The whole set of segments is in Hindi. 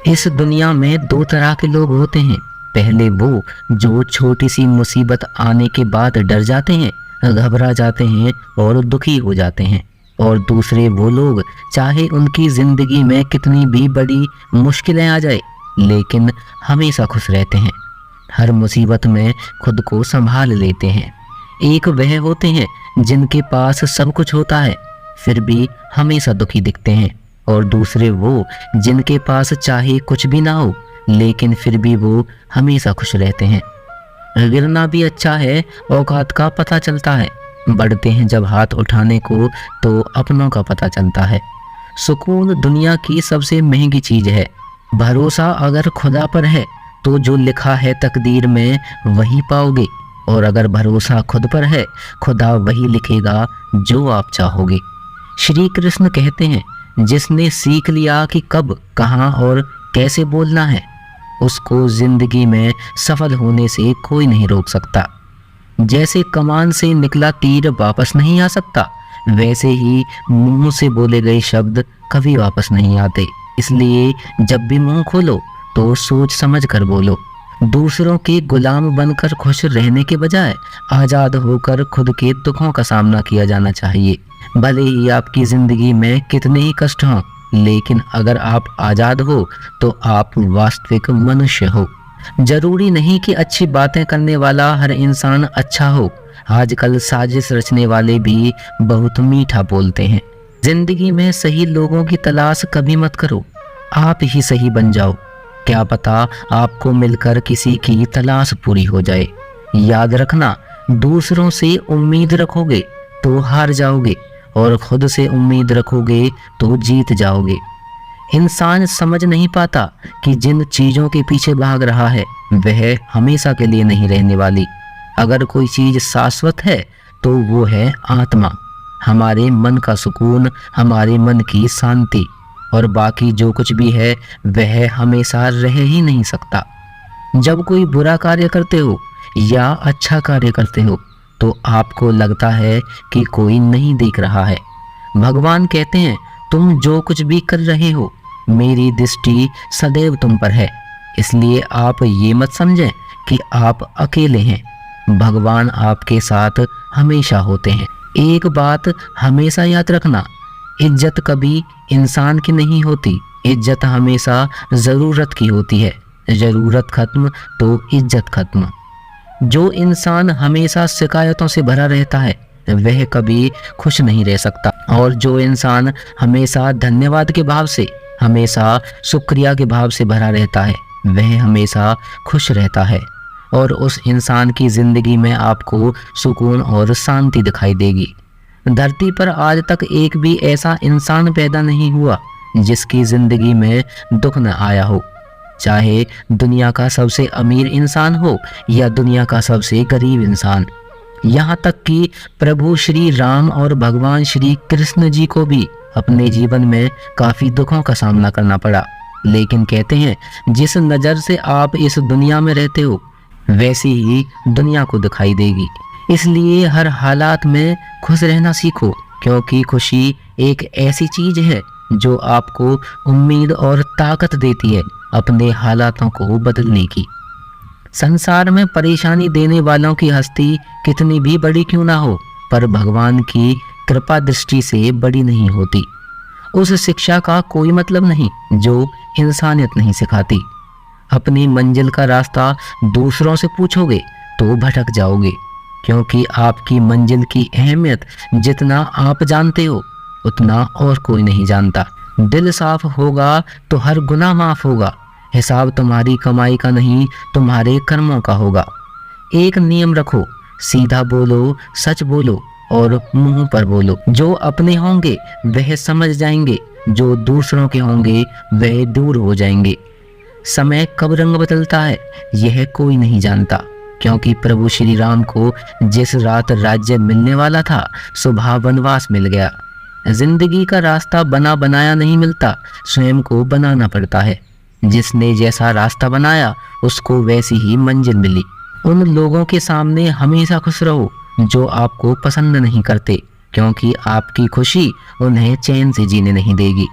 इस दुनिया में दो तरह के लोग होते हैं। पहले वो जो छोटी सी मुसीबत आने के बाद डर जाते हैं, घबरा जाते हैं और दुखी हो जाते हैं। और दूसरे वो लोग चाहे उनकी ज़िंदगी में कितनी भी बड़ी मुश्किलें आ जाए, लेकिन हमेशा खुश रहते हैं, हर मुसीबत में खुद को संभाल लेते हैं। एक वह होते हैं जिनके पास सब कुछ होता है फिर भी हमेशा दुखी दिखते हैं, और दूसरे वो जिनके पास चाहे कुछ भी ना हो लेकिन फिर भी वो हमेशा खुश रहते हैं। गिरना भी अच्छा है, औकात का पता चलता है। बढ़ते हैं जब हाथ उठाने को तो अपनों का पता चलता है। सुकून दुनिया की सबसे महंगी चीज़ है। भरोसा अगर खुदा पर है तो जो लिखा है तकदीर में वही पाओगे, और अगर भरोसा खुद पर है खुदा वही लिखेगा जो आप चाहोगे। श्री कृष्ण कहते हैं, जिसने सीख लिया कि कब, कहाँ और कैसे बोलना है, उसको जिंदगी में सफल होने से कोई नहीं रोक सकता। जैसे कमान से निकला तीर वापस नहीं आ सकता, वैसे ही मुंह से बोले गए शब्द कभी वापस नहीं आते। इसलिए जब भी मुंह खोलो तो सोच समझ कर बोलो। दूसरों के गुलाम बनकर खुश रहने के बजाय आज़ाद होकर खुद के दुखों का सामना किया जाना चाहिए। भले ही आपकी ज़िंदगी में कितने ही कष्ट हों, लेकिन अगर आप आज़ाद हो तो आप वास्तविक मनुष्य हो। जरूरी नहीं कि अच्छी बातें करने वाला हर इंसान अच्छा हो। आजकल साजिश रचने वाले भी बहुत मीठा बोलते हैं। जिंदगी में सही लोगों की तलाश कभी मत करो, आप ही सही बन जाओ। क्या पता आपको मिलकर किसी की तलाश पूरी हो जाए। याद रखना, दूसरों से उम्मीद रखोगे तो हार जाओगे, और खुद से उम्मीद रखोगे तो जीत जाओगे। इंसान समझ नहीं पाता कि जिन चीज़ों के पीछे भाग रहा है वह हमेशा के लिए नहीं रहने वाली। अगर कोई चीज़ शाश्वत है तो वो है आत्मा, हमारे मन का सुकून, हमारे मन की शांति, और बाकी जो कुछ भी है वह हमेशा रह ही नहीं सकता। जब कोई बुरा कार्य करते हो या अच्छा कार्य करते हो तो आपको लगता है कि कोई नहीं देख रहा है। भगवान कहते हैं, तुम जो कुछ भी कर रहे हो मेरी दृष्टि सदैव तुम पर है, इसलिए आप ये मत समझें कि आप अकेले हैं। भगवान आपके साथ हमेशा होते हैं। एक बात हमेशा याद रखना, इज्जत कभी इंसान की नहीं होती, इज्जत हमेशा ज़रूरत की होती है। ज़रूरत खत्म तो इज्जत खत्म। जो इंसान हमेशा शिकायतों से भरा रहता है वह कभी खुश नहीं रह सकता, और जो इंसान हमेशा धन्यवाद के भाव से, हमेशा शुक्रिया के भाव से भरा रहता है वह हमेशा खुश रहता है, और उस इंसान की ज़िंदगी में आपको सुकून और शांति दिखाई देगी। धरती पर आज तक एक भी ऐसा इंसान पैदा नहीं हुआ जिसकी ज़िंदगी में दुख न आया हो, चाहे दुनिया का सबसे अमीर इंसान हो या दुनिया का सबसे गरीब इंसान। यहाँ तक कि प्रभु श्री राम और भगवान श्री कृष्ण जी को भी अपने जीवन में काफ़ी दुखों का सामना करना पड़ा, लेकिन कहते हैं जिस नज़र से आप इस दुनिया में रहते हो वैसी ही दुनिया को दिखाई देगी। इसलिए हर हालात में खुश रहना सीखो, क्योंकि खुशी एक ऐसी चीज़ है जो आपको उम्मीद और ताकत देती है अपने हालातों को बदलने की। संसार में परेशानी देने वालों की हस्ती कितनी भी बड़ी क्यों ना हो, पर भगवान की कृपा दृष्टि से बड़ी नहीं होती। उस शिक्षा का कोई मतलब नहीं जो इंसानियत नहीं सिखाती। अपनी मंजिल का रास्ता दूसरों से पूछोगे तो भटक जाओगे, क्योंकि आपकी मंजिल की अहमियत जितना आप जानते हो उतना और कोई नहीं जानता। दिल साफ होगा तो हर गुनाह माफ होगा। हिसाब तुम्हारी कमाई का नहीं, तुम्हारे कर्मों का होगा। एक नियम रखो, सीधा बोलो, सच बोलो और मुंह पर बोलो। जो अपने होंगे वह समझ जाएंगे, जो दूसरों के होंगे वह दूर हो जाएंगे। समय कब रंग बदलता है यह कोई नहीं जानता, क्योंकि प्रभु श्री राम को जिस रात राज्य मिलने वाला था सुबह वनवास मिल गया। जिंदगी का रास्ता बना बनाया नहीं मिलता, स्वयं को बनाना पड़ता है। जिसने जैसा रास्ता बनाया उसको वैसी ही मंजिल मिली। उन लोगों के सामने हमेशा खुश रहो जो आपको पसंद नहीं करते, क्योंकि आपकी खुशी उन्हें चैन से जीने नहीं देगी।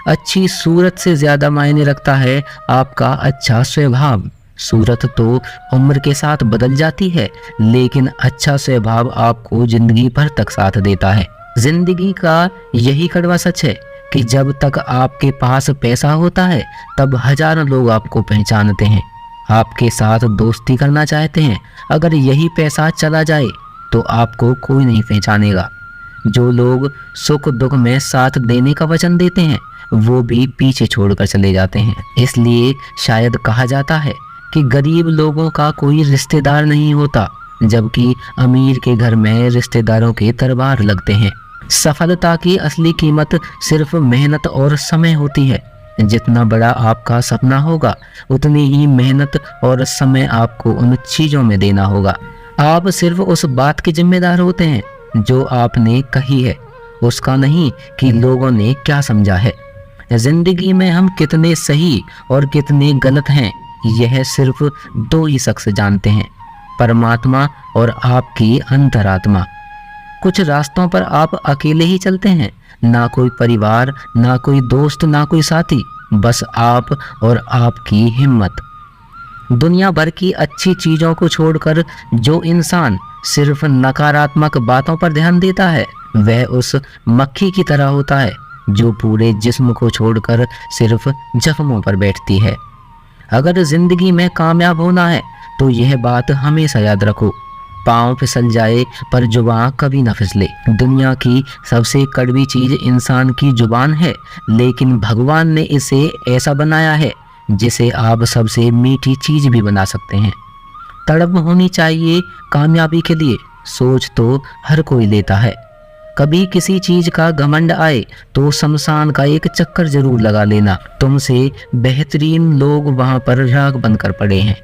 अच्छी सूरत से ज्यादा मायने रखता है आपका अच्छा स्वभाव। सूरत तो उम्र के साथ बदल जाती है, लेकिन अच्छा स्वभाव आपको जिंदगी भर तक साथ देता है। जिंदगी का यही कड़वा सच है कि जब तक आपके पास पैसा होता है तब हजारों लोग आपको पहचानते हैं, आपके साथ दोस्ती करना चाहते हैं। अगर यही पैसा चला जाए तो आपको कोई नहीं पहचानेगा। जो लोग सुख दुख में साथ देने का वचन देते हैं वो भी पीछे छोड़कर चले जाते हैं। इसलिए शायद कहा जाता है कि गरीब लोगों का कोई रिश्तेदार नहीं होता, जबकि अमीर के घर में रिश्तेदारों के दरबार लगते हैं। सफलता की असली कीमत सिर्फ मेहनत और समय होती है। जितना बड़ा आपका सपना होगा उतनी ही मेहनत और समय आपको उन चीजों में देना होगा। आप सिर्फ उस बात के जिम्मेदार होते हैं जो आपने कही है, उसका नहीं कि लोगों ने क्या समझा है। जिंदगी में हम कितने सही और कितने गलत हैं यह सिर्फ दो ही शख्स जानते हैं, परमात्मा और आपकी अंतरात्मा। कुछ रास्तों पर आप अकेले ही चलते हैं, ना कोई परिवार, ना कोई दोस्त, ना कोई साथी, बस आप और आपकी हिम्मत। दुनिया भर की अच्छी चीजों को छोड़कर जो इंसान सिर्फ नकारात्मक बातों पर ध्यान देता है वह उस मक्खी की तरह होता है जो पूरे जिस्म को छोड़कर सिर्फ जख्मों पर बैठती है। अगर जिंदगी में कामयाब होना है तो यह बात हमेशा याद रखो, पाँव फिसल जाए पर जुबान कभी ना फिसले। दुनिया की सबसे कड़वी चीज इंसान की जुबान है, लेकिन भगवान ने इसे ऐसा बनाया है जिसे आप सबसे मीठी चीज भी बना सकते हैं। तड़प होनी चाहिए कामयाबी के लिए, सोच तो हर कोई लेता है। कभी किसी चीज का घमंड आए तो शमशान का एक चक्कर जरूर लगा लेना, तुमसे बेहतरीन लोग वहां पर राख बनकर पड़े हैं।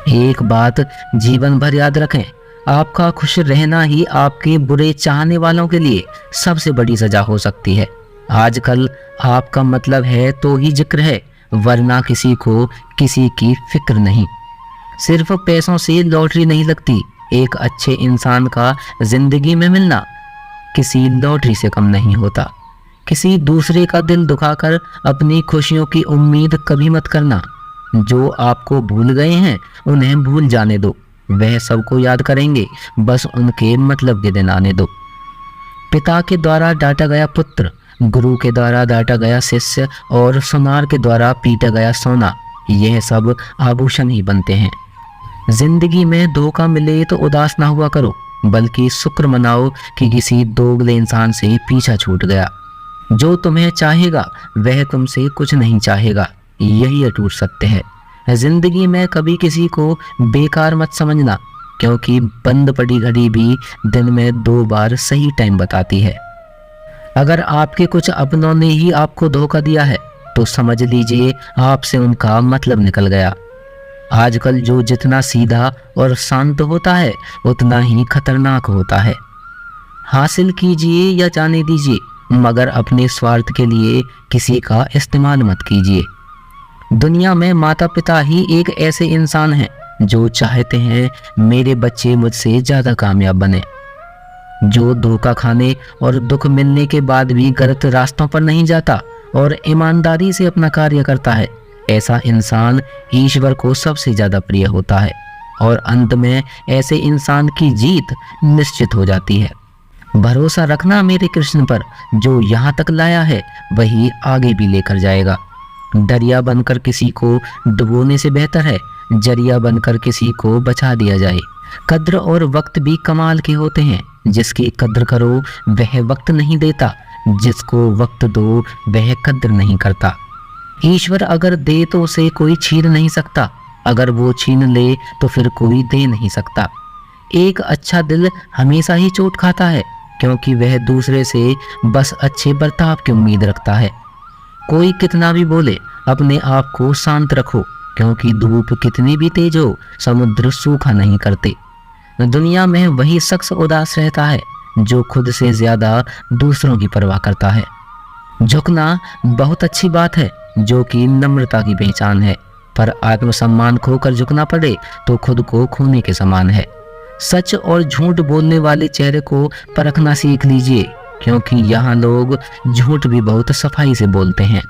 एक बात जीवन भर याद रखें, आपका खुश रहना ही आपके बुरे चाहने वालों के लिए सबसे बड़ी सजा हो सकती है। आजकल आपका मतलब है तो ही जिक्र है, वरना किसी को किसी की फिक्र नहीं। सिर्फ पैसों से लॉटरी नहीं लगती, एक अच्छे इंसान का जिंदगी में मिलना किसी लॉटरी से कम नहीं होता। किसी दूसरे का दिल दुखाकर अपनी खुशियों की उम्मीद कभी मत करना। जो आपको भूल गए हैं उन्हें भूल जाने दो, वह सबको याद करेंगे, बस उनके मतलब के दिन आने दो। पिता के द्वारा डांटा गया पुत्र, गुरु के द्वारा डांटा गया शिष्य और सुनार के द्वारा पीटा गया सोना, यह सब आभूषण ही बनते हैं। जिंदगी में धोखा मिले तो उदास ना हुआ करो, बल्कि शुक्र मनाओ कि किसी दोगले इंसान से पीछा छूट गया। जो तुम्हें चाहेगा वह तुमसे कुछ नहीं चाहेगा, यही अटूट सत्य है। जिंदगी में कभी किसी को बेकार मत समझना, क्योंकि बंद पड़ी घड़ी भी दिन में 2 बार सही टाइम बताती है। अगर आपके कुछ अपनों ने ही आपको धोखा दिया है तो समझ लीजिए आपसे उनका मतलब निकल गया। आजकल जो जितना सीधा और शांत होता है उतना ही खतरनाक होता है। हासिल कीजिए या जाने दीजिए, मगर अपने स्वार्थ के लिए किसी का इस्तेमाल मत कीजिए। दुनिया में माता पिता ही एक ऐसे इंसान हैं जो चाहते हैं मेरे बच्चे मुझसे ज़्यादा कामयाब बने। जो धोखा खाने और दुख मिलने के बाद भी गलत रास्तों पर नहीं जाता और ईमानदारी से अपना कार्य करता है, ऐसा इंसान ईश्वर को सबसे ज़्यादा प्रिय होता है और अंत में ऐसे इंसान की जीत निश्चित हो जाती है। भरोसा रखना मेरे कृष्ण पर, जो यहाँ तक लाया है वही आगे भी लेकर जाएगा। दरिया बनकर किसी को डुबोने से बेहतर है जरिया बनकर किसी को बचा दिया जाए। कद्र और वक्त भी कमाल के होते हैं, जिसकी कद्र करो वह वक्त नहीं देता, जिसको वक्त दो वह कद्र नहीं करता। ईश्वर अगर दे तो उसे कोई छीन नहीं सकता, अगर वो छीन ले तो फिर कोई दे नहीं सकता। एक अच्छा दिल हमेशा ही चोट खाता है, क्योंकि वह दूसरे से बस अच्छे बर्ताव की उम्मीद रखता है। कोई कितना भी बोले अपने आप को शांत रखो, क्योंकि धूप कितनी भी तेज हो समुद्र सूखा नहीं करते। दुनिया में वही शख्स उदास रहता है जो खुद से ज्यादा दूसरों की परवाह करता है। झुकना बहुत अच्छी बात है, जो कि नम्रता की पहचान है, पर आत्मसम्मान खोकर झुकना पड़े तो खुद को खोने के समान है। सच और झूठ बोलने वाले चेहरे को परखना सीख लीजिए, क्योंकि यहाँ लोग झूठ भी बहुत सफाई से बोलते हैं।